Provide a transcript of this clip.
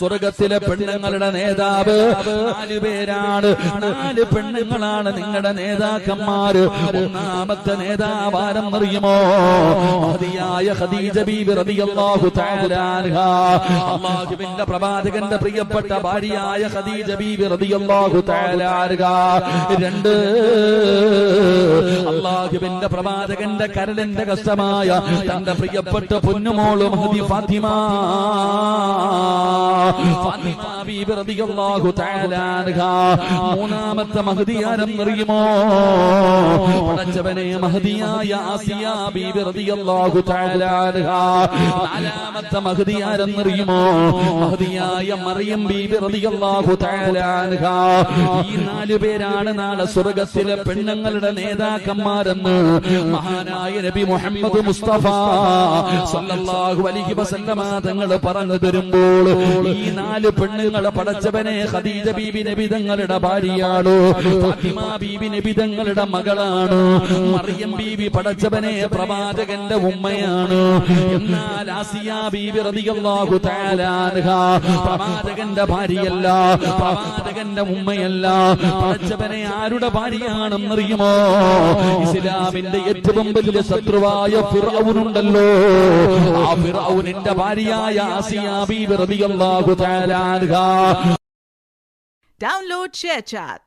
സ്വർഗത്തിലെ പെണ്ണുങ്ങളുടെ നേതാവ് 4 പേരാണ്. 4 പെണ്ണുങ്ങളാണ് നിങ്ങളുടെ നേതാക്കന്മാര്. ഒന്നാമത്തെ നേതാവാരം അറിയുമോ? മഹദിയായ ഖദീജ ബീബി റളിയല്ലാഹു തആല അൻഹാ. അല്ലാഹുവിന്റെ പ്രവാചകന്റെ പ്രിയപ്പെട്ട ഭാര്യയായ ഖദീജ ബീബി റളിയല്ലാഹു തആല അൻഹാ. 2 അല്ലാഹുവിന്റെ പ്രവാചകന്റെ കരളിന്റെ കഷ്ടമായ തന്റെ പ്രിയപ്പെട്ട പൊന്നുമോള് മഹദി ഫാത്തിമ ബീബി റളിയല്ലാഹു തആല അൻഹാ. മൂന്നാമത്തെ മഹദി ആരെന്നറിയുമോ? പടച്ചവനെ മഹദിയായ ആസിയ ബീബി റളിയല്ലാഹു തആല അൻഹാ. നാലാമത്തെ മഹദി ആരെന്നറിയുമോ? മഹദിയായ മറിയം ബീബി റളിയല്ലാഹു തആല അൻഹാ. ഈ 4 പേരാണ് നാളെ സ്വർഗ്ഗത്തിലെ പെണ്ണുങ്ങളുടെ നേതാക്കന്മാരെന്ന് മഹാനായ നബി മുഹമ്മദ് മുസ്തഫ സല്ലല്ലാഹു അലൈഹി വസല്ലമ തങ്ങൾ പറഞ്ഞു തരുമ്പോൾ ഈ 4 പെണ്ണുങ്ങളെ പടച്ചവനെ ഖദീജ ബീബി നബി തങ്ങളുടെ ഭാര്യയാണ്, ഫാത്തിമ ബീബി നബി തങ്ങളുടെ മകളാണ്, മറിയം ബീബി പടച്ചവനെ പ്രവാചകന്റെ ഉമ്മയാണ്. എന്നാൽ ആസിയ ബീബി റളിയല്ലാഹു തആല അൻഹാ പ്രവാചകന്റെ ഭാര്യയല്ല, പ്രവാചകന്റെ ഉമ്മയല്ല. പടച്ചവനെ ആരുടെ ഭാര്യയാണെന്നറിയുമോ? ഇസ്ലാമിന്റെ ഏറ്റവും വലിയ ശത്രുവായ ഫിർഔനുണ്ടല്ലോ, ആ ഫിർഔനിന്റെ ഭാര്യയായ ആസിയ ബീബി റളിയല്ലാഹു തആല അൻഹാ. Download ShareChat.